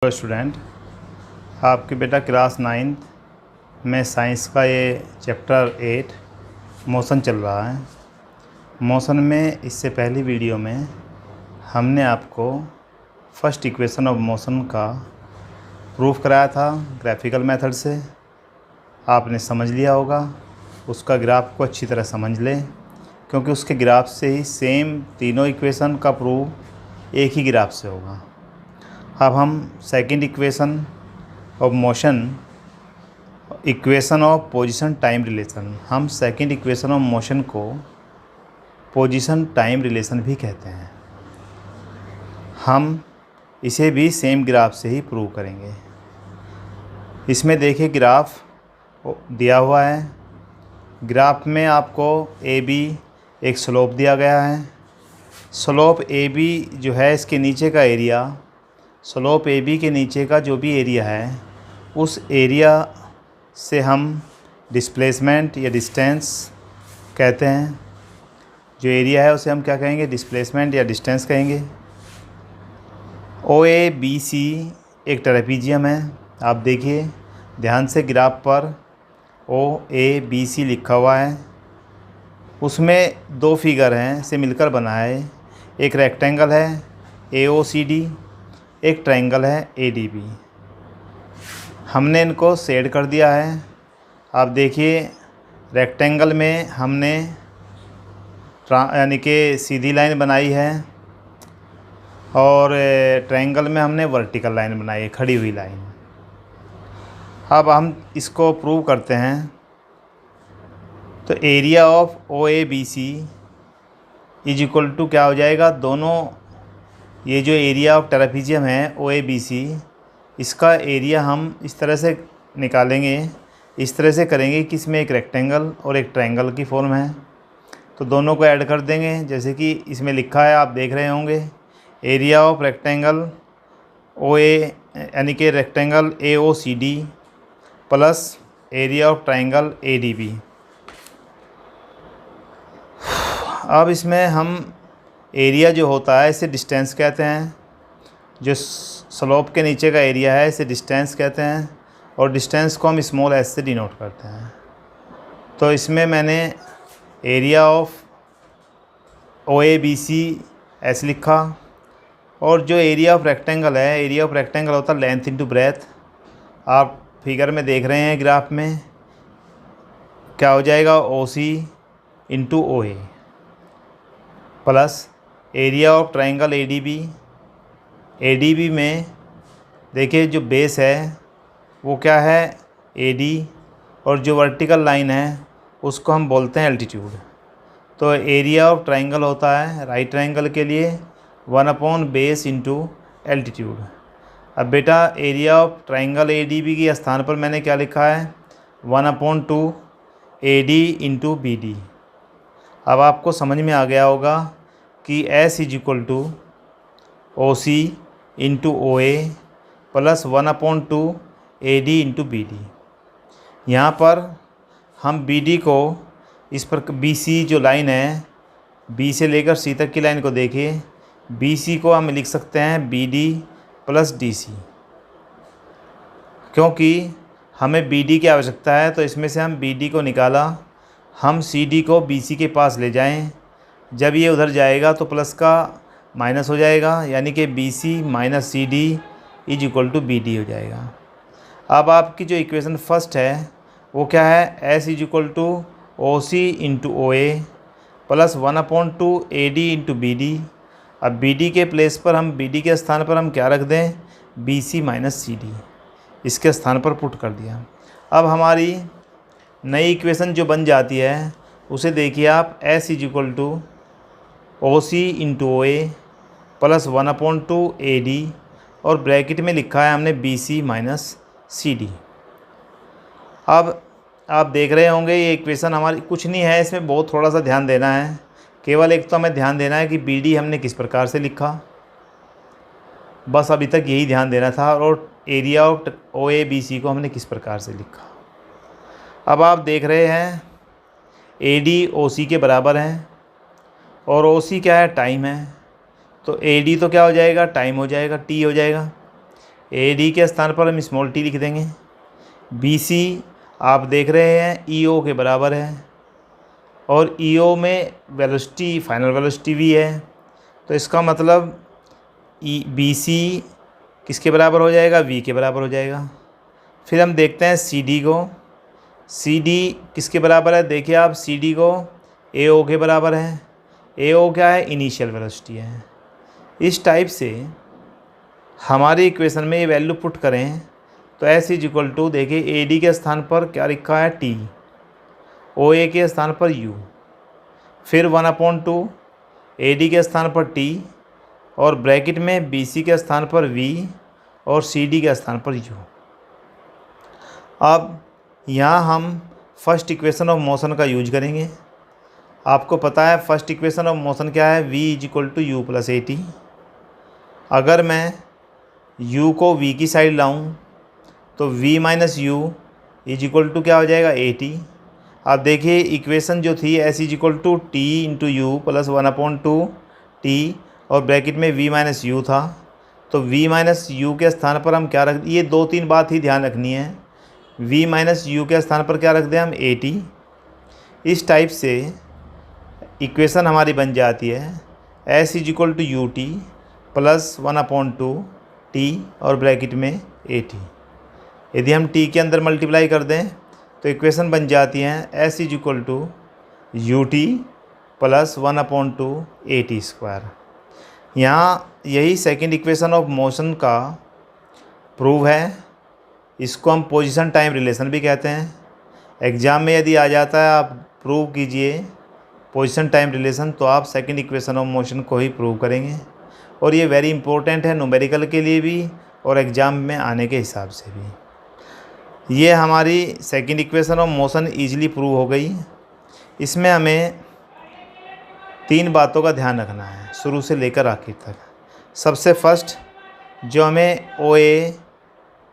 Hello student, आपके बेटा class 9th में साइंस का ये चैप्टर 8 मोशन चल रहा है। मोशन में इससे पहली वीडियो में हमने आपको फर्स्ट इक्वेशन ऑफ मोशन का प्रूफ कराया था ग्राफिकल मेथड से। आपने समझ लिया होगा। उसका ग्राफ को अच्छी तरह समझ लें, क्योंकि उसके ग्राफ से ही सेम तीनों इक्वेशन का प्रूफ एक ही ग्राफ से होगा। अब हम second equation of motion, equation of position time relation, हम सेकंड इक्वेशन ऑफ मोशन को पोजीशन टाइम रिलेशन भी कहते हैं। हम इसे भी सेम ग्राफ से ही प्रूव करेंगे। इसमें देखिए ग्राफ दिया हुआ है। ग्राफ में आपको ए बी एक स्लोप दिया गया है। स्लोप ए बी जो है, इसके नीचे का एरिया, स्लोप ए बी के नीचे का जो भी एरिया है, उस एरिया से हम डिस्प्लेसमेंट या डिस्टेंस कहते हैं। जो एरिया है उसे हम क्या कहेंगे? डिस्प्लेसमेंट या डिस्टेंस कहेंगे। ओ ए बी सी एक ट्रेपीजियम है। आप देखिए ध्यान से, ग्राफ पर ओ ए बी सी लिखा हुआ है। उसमें दो फिगर हैं, से मिलकर बना है। एक रेक्टेंगल है ए ओ सी डी, एक ट्रायंगल है ए डी बी। हमने इनको शेड कर दिया है। आप देखिए रेक्टेंगल में हमने यानी कि सीधी लाइन बनाई है, और ट्रायंगल में हमने वर्टिकल लाइन बनाई है, खड़ी हुई लाइन। अब हम इसको प्रूव करते हैं। तो area of O A B C is equal to क्या हो जाएगा? दोनों ये जो एरिया ऑफ ट्रेपीजियम है ओ ए बी सी, इसका एरिया हम इस तरह से निकालेंगे, इस तरह से करेंगे कि इसमें एक रेक्टेंगल और एक ट्रायंगल की फॉर्म है। तो दोनों को ऐड कर देंगे, जैसे कि इसमें लिखा है, आप देख रहे होंगे। Area of rectangle O A यानी कि rectangle A O C D plus area of triangle A D B. अब इसमें हम एरिया जो होता है इसे डिस्टेंस कहते हैं। जो स्लोप के नीचे का एरिया है इसे डिस्टेंस कहते हैं, और डिस्टेंस को हम स्मॉल एस से डिनोट करते हैं। तो इसमें मैंने area of O A B C ऐसे लिखा, और जो एरिया ऑफ रेक्टेंगल है, एरिया ऑफ रेक्टेंगल होता है लेंथ इंटू ब्रेथ। आप फिगर में देख रहे हैं, ग्राफ में क्या हो जाएगा? O C into O A plus area of triangle A D B. A D B में देखिए जो बेस है वो क्या है? ए डी, और जो वर्टिकल लाइन है उसको हम बोलते हैं एल्टीट्यूड। तो एरिया ऑफ ट्रायंगल होता है राइट ट्रायंगल के लिए 1/बेस इंटू एल्टीट्यूड। अब बेटा area of triangle A D B के स्थान पर मैंने क्या लिखा है? 1/2 A D into B D. अब आपको समझ में आ गया होगा कि S is equal to O C into O A plus 1/2 A D into B D. यहाँ पर हम बी डी को इस पर, बी सी जो लाइन है, बी से लेकर सी तक की लाइन को देखिए, बी सी को हम लिख सकते हैं B D plus D C, क्योंकि हमें बी डी की आवश्यकता है। तो इसमें से हम बी डी को निकाला, हम सी डी को बी सी के पास ले जाएं। जब ये उधर जाएगा तो प्लस का माइनस हो जाएगा, यानी कि B C minus C D is equal to B D हो जाएगा। अब आपकी जो इक्वेशन फर्स्ट है वो क्या है? S is equal to O C into O A plus 1/2 A D into B D. अब बी डी के प्लेस पर हम, बी डी के स्थान पर हम क्या रख दें? B C minus C D, इसके स्थान पर पुट कर दिया। अब हमारी नई इक्वेशन जो बन जाती है उसे देखिए आप, S is equal to O C into O A plus 1/2 A D, और ब्रैकेट में लिखा है हमने B C minus C D. अब आप देख रहे होंगे ये इक्वेशन हमारी कुछ नहीं है, इसमें बहुत थोड़ा सा ध्यान देना है। केवल एक तो हमें ध्यान देना है कि बी डी हमने किस प्रकार से लिखा, बस अभी तक यही ध्यान देना था, और area of O A B C को हमने किस प्रकार से लिखा। अब आप देख रहे हैं ए डी ओ सी के बराबर है, और ओ सी क्या है? टाइम है। तो ए डी तो क्या हो जाएगा? टाइम हो जाएगा, टी हो जाएगा। ए डी के स्थान पर हम स्मॉल टी लिख देंगे। बी सी आप देख रहे हैं ई ओ के बराबर है, और ई ओ में वेलोसिटी फाइनल वेलोसिटी वी है, तो इसका मतलब बी सी किसके बराबर हो जाएगा, वी के बराबर हो जाएगा। फिर हम देखते हैं सी डी को। सी डी किसके बराबर है, देखिए आप सी डी को ए ओ के बराबर है। ए ओ क्या है, इनिशियल वेलोसिटी है। इस टाइप से हमारी इक्वेशन में ये वैल्यू पुट करें तो एस इज इक्वल टू, देखिए ए डी के स्थान पर क्या लिखा है, टी, ओ ए के स्थान पर यू, फिर 1/2 ए डी के स्थान पर टी, और ब्रैकेट में बी सी के स्थान पर वी और सी डी के स्थान पर यू। अब यहाँ हम फर्स्ट इक्वेशन ऑफ मोशन का यूज करेंगे। आपको पता है फर्स्ट इक्वेशन ऑफ मोशन क्या है, v is equal to u plus a t. अगर मैं u को v की साइड लाऊं तो v minus u is equal to क्या हो जाएगा, ए टी। आप देखिए इक्वेशन जो थी s is equal to t into u plus 1/2 t, और ब्रैकेट में v माइनस यू था, तो v माइनस यू के स्थान पर हम क्या रख, ये 2-3 बात ही ध्यान रखनी है। v माइनस यू के स्थान पर क्या रख दें हम, ए टी। इस टाइप से इक्वेशन हमारी बन जाती है s is equal to u t plus 1/2 t और ब्रैकेट में ए टी। यदि हम t के अंदर मल्टीप्लाई कर दें तो इक्वेशन बन जाती हैं s is equal to u t plus 1/2 a t square. यहाँ यही सेकंड इक्वेशन ऑफ मोशन का प्रूव है। इसको हम पोजीशन टाइम रिलेशन भी कहते हैं। एग्ज़ाम में यदि आ जाता है आप प्रूव कीजिए पोजीशन टाइम रिलेशन, तो आप सेकंड इक्वेशन ऑफ मोशन को ही प्रूव करेंगे, और ये वेरी इंपॉर्टेंट है न्यूमेरिकल के लिए भी और एग्ज़ाम में आने के हिसाब से भी। ये हमारी second equation of motion easily prove हो गई। इसमें हमें 3 बातों का ध्यान रखना है शुरू से लेकर आखिर तक। सबसे फर्स्ट, जो हमें ओ ए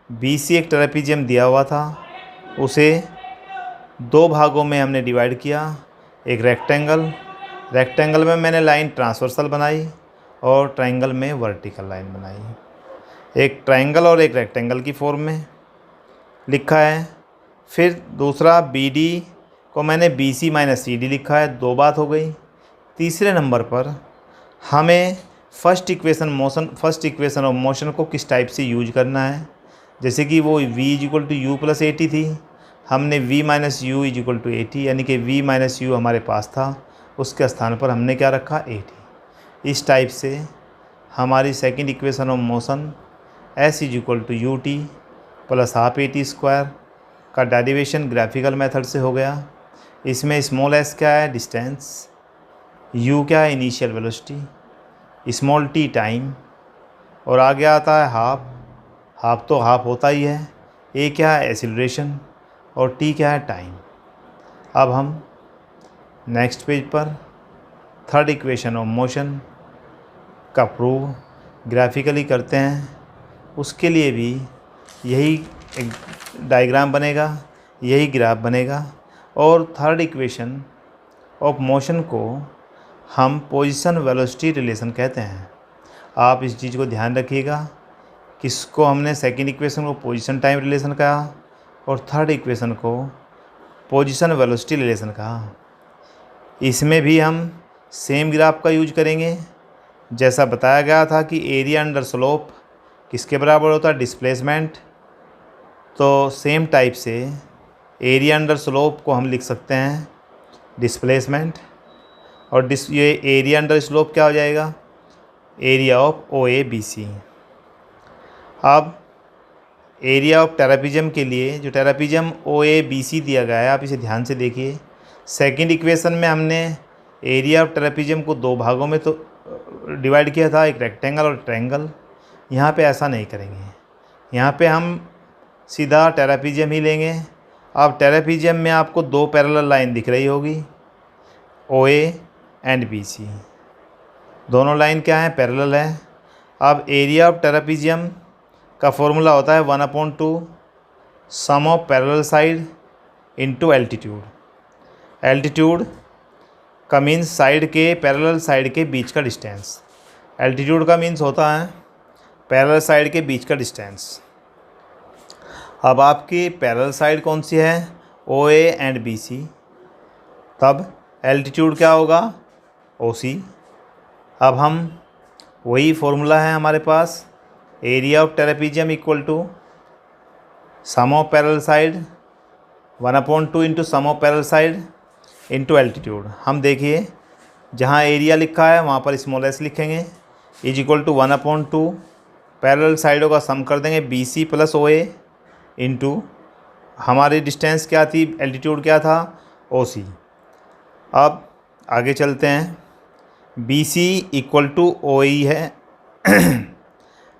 बी सी एक ट्रेपीजियम दिया हुआ था, उसे 2 भागों में हमने डिवाइड किया। एक रेक्टेंगल में मैंने लाइन ट्रांसवर्सल बनाई और ट्रायंगल में वर्टिकल लाइन बनाई। एक ट्रायंगल और एक रेक्टेंगल की फॉर्म में लिखा है। फिर दूसरा बी डी को मैंने B C minus C D लिखा है, 2 बात हो गई। तीसरे नंबर पर हमें फर्स्ट इक्वेशन ऑफ मोशन को किस टाइप से यूज करना है, जैसे कि वो v is equal to u plus a t थी, हमने v minus u is equal to a t, यानी कि v माइनस यू हमारे पास था, उसके स्थान पर हमने क्या रखा, ए टी। इस टाइप से हमारी second equation of motion s is equal to u t plus half a t square का डेरिवेशन ग्राफिकल मेथड से हो गया। इसमें स्मॉल s क्या है, डिस्टेंस, u क्या है, initial velocity, small t time, और आगे आता है हाफ तो हाफ होता ही है, a क्या है, एक्सीलरेशन, और t क्या है, टाइम। अब हम नेक्स्ट पेज पर थर्ड इक्वेशन ऑफ मोशन का प्रूव ग्राफिकली करते हैं। उसके लिए भी यही एक डायग्राम बनेगा, यही ग्राफ बनेगा, और थर्ड इक्वेशन ऑफ मोशन को हम पोजीशन वेलोसिटी रिलेशन कहते हैं। आप इस चीज़ को ध्यान रखिएगा, किसको हमने सेकंड इक्वेशन को पोजीशन टाइम रिलेशन कहा और थर्ड इक्वेशन को पोजीशन वेलोसिटी रिलेशन कहा। इसमें भी हम सेम ग्राफ का यूज करेंगे। जैसा बताया गया था कि एरिया अंडर स्लोप किसके बराबर होता है, डिस्प्लेसमेंट, तो सेम टाइप से एरिया अंडर स्लोप को हम लिख सकते हैं डिस्प्लेसमेंट, और ये एरिया अंडर स्लोप क्या हो जाएगा, area of O A B C. अब एरिया ऑफ ट्रेपेजियम के लिए, जो ट्रेपेजियम ओ ए बी सी दिया गया है, आप इसे ध्यान से देखिए। सेकंड इक्वेशन में हमने एरिया ऑफ ट्रेपेजियम को 2 भागों में तो डिवाइड किया था, एक रेक्टेंगल और ट्रायंगल। यहाँ पे ऐसा नहीं करेंगे, यहाँ पे हम सीधा ट्रेपेजियम ही लेंगे। अब ट्रेपेजियम में आपको 2 पैरेलल लाइन दिख रही होगी, ओ ए एंड बी सी, दोनों लाइन क्या है, पैरेलल है। अब एरिया ऑफ ट्रेपेजियम का फॉर्मूला होता है 1/2 sum of parallel side into altitude. Altitude का मीन्स साइड के पैरेलल साइड के बीच का डिस्टेंस। एल्टीट्यूड का मीन्स होता है पैरेलल साइड के बीच का डिस्टेंस। अब आपकी पैरेलल साइड कौन सी है? ओ ए एंड बी सी। तब एल्टीट्यूड क्या होगा? ओ सी। अब हम वही फॉर्मूला है हमारे पास, area of trapezium equal to sum of parallel side 1/2 into sum of parallel side into altitude. हम देखिए जहाँ एरिया लिखा है वहाँ पर स्मॉल एस लिखेंगे, इज इक्वल टू 1/2 पैरेलल साइडों का सम कर देंगे B C plus O A into हमारी डिस्टेंस क्या थी, एल्टीट्यूड क्या था, ओ सी। अब आगे चलते हैं। B C equal to O E है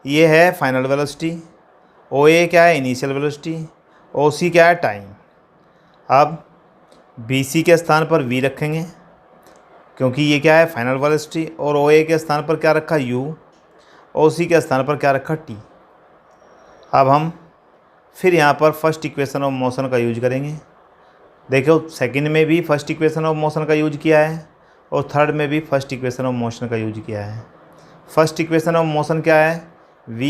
ये है फाइनल वेलोसिटी, ओ ए क्या है, इनिशियल वेलोसिटी, ओ सी क्या है, टाइम। अब बी सी के स्थान पर वी रखेंगे क्योंकि ये क्या है, फाइनल वेलोसिटी, और ओ ए के स्थान पर क्या रखा, यू, ओ सी के स्थान पर क्या रखा, टी। अब हम फिर यहाँ पर फर्स्ट इक्वेशन ऑफ मोशन का यूज करेंगे। देखो सेकंड में भी फर्स्ट इक्वेशन ऑफ मोशन का यूज किया है और थर्ड में भी फर्स्ट इक्वेशन ऑफ मोशन का यूज किया है। फर्स्ट इक्वेशन ऑफ मोशन क्या है, v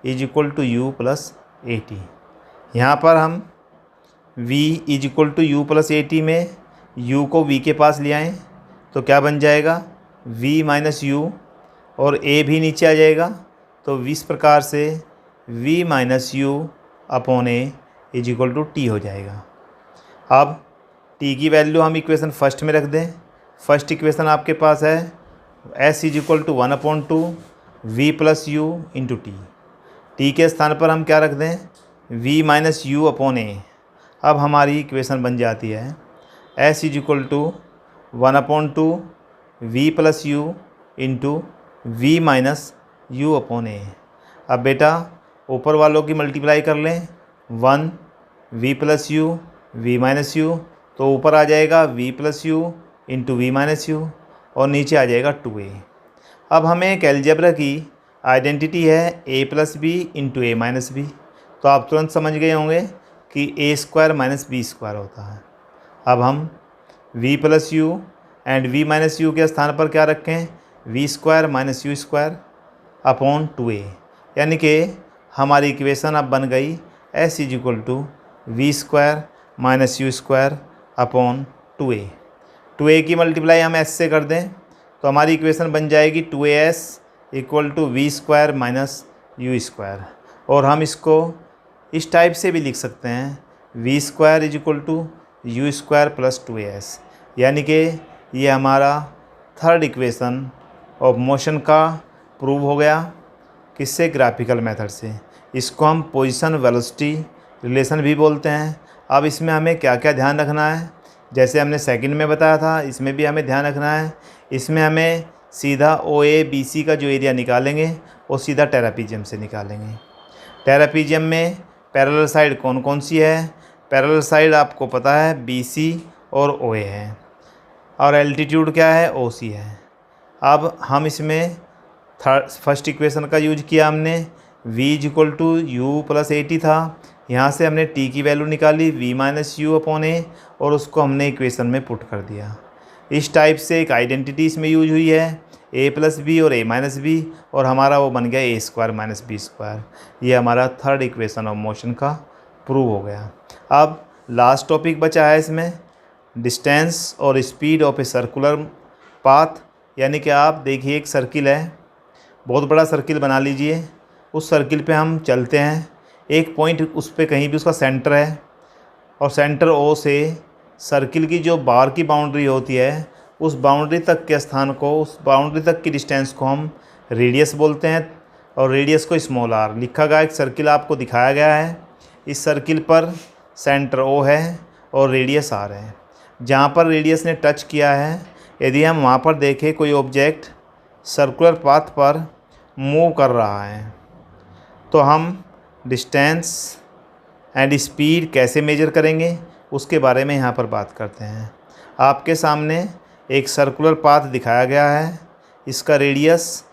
is equal to u plus a t. यहाँ पर हम v is equal to u plus a t में u को v के पास ले आएँ तो क्या बन जाएगा, v माइनस यू, और a भी नीचे आ जाएगा। तो इस प्रकार से v minus u upon a is equal to t हो जाएगा। अब t की वैल्यू हम इक्वेशन फर्स्ट में रख दें। फर्स्ट इक्वेशन आपके पास है s is equal to 1/2 v plus u into t. T के स्थान पर हम क्या रख दें, v minus u upon a. अब हमारी इक्वेशन बन जाती है s is equal to 1/2 v plus u into v minus u upon a. अब बेटा ऊपर वालों की मल्टीप्लाई कर लें, 1 v plus u v minus u, तो ऊपर आ जाएगा v plus u into v minus u और नीचे आ जाएगा 2a। अब हमें एक अलजेब्रा की आइडेंटिटी है a plus b into a minus b, तो आप तुरंत समझ गए होंगे कि a square minus b square होता है। अब हम v plus u and v minus u के स्थान पर क्या रखें, v square minus u square upon 2a, यानी कि हमारी इक्वेशन अब बन गई s is equal to v square minus u square upon 2a की मल्टीप्लाई हम s से कर दें तो हमारी इक्वेशन बन जाएगी 2as equal to v square minus u square. और हम इसको इस टाइप से भी लिख सकते हैं, v square is equal to u square plus 2as, यानी कि ये हमारा थर्ड इक्वेशन ऑफ मोशन का प्रूव हो गया। किससे, ग्राफिकल मेथड से। इसको हम पोजीशन वेलोसिटी रिलेशन भी बोलते हैं। अब इसमें हमें क्या क्या ध्यान रखना है, जैसे हमने सेकंड में बताया था, इसमें भी हमें ध्यान रखना है। इसमें हमें सीधा ओ ए बी सी का जो एरिया निकालेंगे वो सीधा ट्रेपेजियम से निकालेंगे। ट्रेपेजियम में पैरेलल साइड कौन कौन सी है, पैरेलल साइड आपको पता है बी सी और ओ ए है, और एल्टीट्यूड क्या है, ओ सी है। अब हम इसमें फर्स्ट इक्वेशन का यूज किया हमने, v is equal to u plus a t था, यहाँ से हमने t की वैल्यू निकाली v minus u upon a और उसको हमने इक्वेशन में पुट कर दिया। इस टाइप से एक आइडेंटिटी इसमें यूज हुई है, a प्लस बी और a माइनस बी, और हमारा वो बन गया a square minus b square. ये हमारा थर्ड इक्वेशन ऑफ मोशन का प्रूव हो गया। अब लास्ट टॉपिक बचा है इसमें, डिस्टेंस और speed of a circular path. यानी कि आप देखिए एक सर्किल है, बहुत बड़ा सर्किल बना लीजिए, उस सर्किल पे हम चलते हैं, एक पॉइंट उस पे कहीं भी उसका सेंटर है, और सेंटर ओ से सर्किल की जो बाहर की बाउंड्री होती है उस बाउंड्री तक के स्थान को, उस बाउंड्री तक की डिस्टेंस को हम रेडियस बोलते हैं, और रेडियस को स्मॉल आर लिखा गया। एक सर्किल आपको दिखाया गया है, इस सर्किल पर सेंटर ओ है और रेडियस आर है। जहाँ पर रेडियस ने टच किया है, यदि हम वहाँ पर देखें कोई ऑब्जेक्ट सर्कुलर पाथ पर मूव कर रहा है, तो हम डिस्टेंस एंड स्पीड कैसे मेजर करेंगे उसके बारे में यहाँ पर बात करते हैं। आपके सामने एक सर्कुलर पाथ दिखाया गया है, इसका रेडियस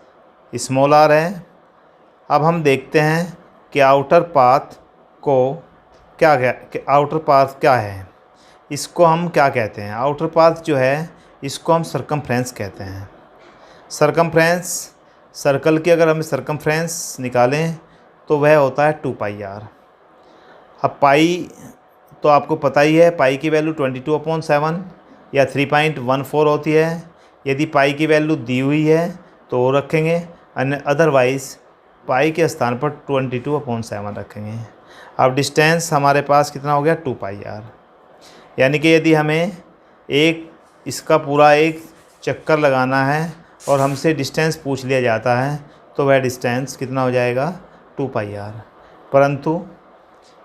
स्मॉल आर है। अब हम देखते हैं कि आउटर पाथ को आउटर पाथ क्या है, इसको हम क्या कहते हैं। आउटर पाथ जो है इसको हम सरकमफ्रेंस कहते हैं। सरकमफ्रेंस सर्कल की अगर हम सर्कमफ्रेंस निकालें तो वह होता है 2πr। अब पाई तो आपको पता ही है, पाई की वैल्यू 22/7 या 3.14 होती है। यदि पाई की वैल्यू दी हुई है तो वो रखेंगे, अदरवाइज़ पाई के स्थान पर 22/7 रखेंगे। अब डिस्टेंस हमारे पास कितना हो गया 2πr। यानी कि यदि हमें इसका पूरा एक चक्कर लगाना है और हमसे डिस्टेंस पूछ लिया जाता है तो वह डिस्टेंस कितना हो जाएगा 2πr। परंतु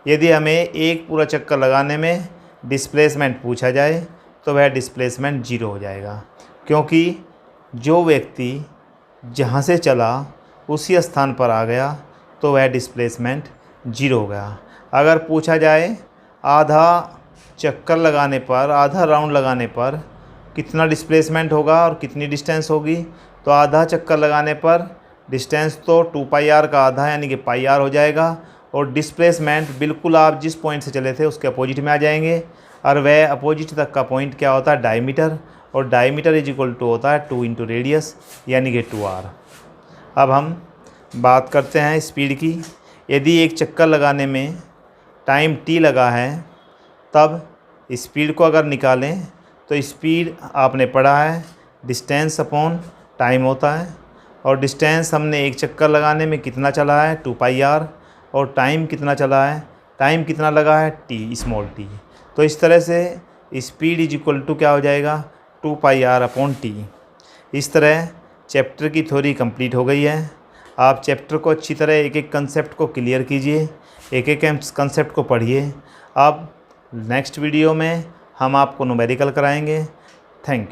यदि हमें एक पूरा चक्कर लगाने में डिस्प्लेसमेंट पूछा जाए तो वह डिस्प्लेसमेंट 0 हो जाएगा, क्योंकि जो व्यक्ति जहाँ से चला उसी स्थान पर आ गया तो वह डिस्प्लेसमेंट 0 हो गया। अगर पूछा जाए आधा चक्कर लगाने पर, आधा राउंड लगाने पर कितना डिस्प्लेसमेंट होगा और कितनी डिस्टेंस होगी, तो आधा चक्कर लगाने पर डिस्टेंस तो 2πr का आधा यानी कि πr हो जाएगा, और डिस्प्लेसमेंट बिल्कुल आप जिस पॉइंट से चले थे उसके अपोजिट में आ जाएंगे, और वह अपोजिट तक का पॉइंट क्या होता है डायमीटर, और डायमीटर इज इक्वल टू होता है 2 × रेडियस यानी कि 2r। अब हम बात करते हैं स्पीड की। यदि एक चक्कर लगाने में टाइम t लगा है, तब स्पीड को अगर निकालें तो स्पीड आपने पढ़ा है डिस्टेंस अपॉन टाइम होता है, और डिस्टेंस हमने एक चक्कर लगाने में कितना चला है 2πr, और टाइम कितना चला है, टाइम कितना लगा है t, स्मॉल t। तो इस तरह से स्पीड इज इक्वल टू क्या हो जाएगा 2πr/t। इस तरह चैप्टर की थ्योरी कंप्लीट हो गई है। आप चैप्टर को अच्छी तरह एक एक कंसेप्ट को क्लियर कीजिए, एक एक कंसेप्ट को पढ़िए। अब नेक्स्ट वीडियो में हम आपको न्यूमेरिकल कराएंगे। Thank you.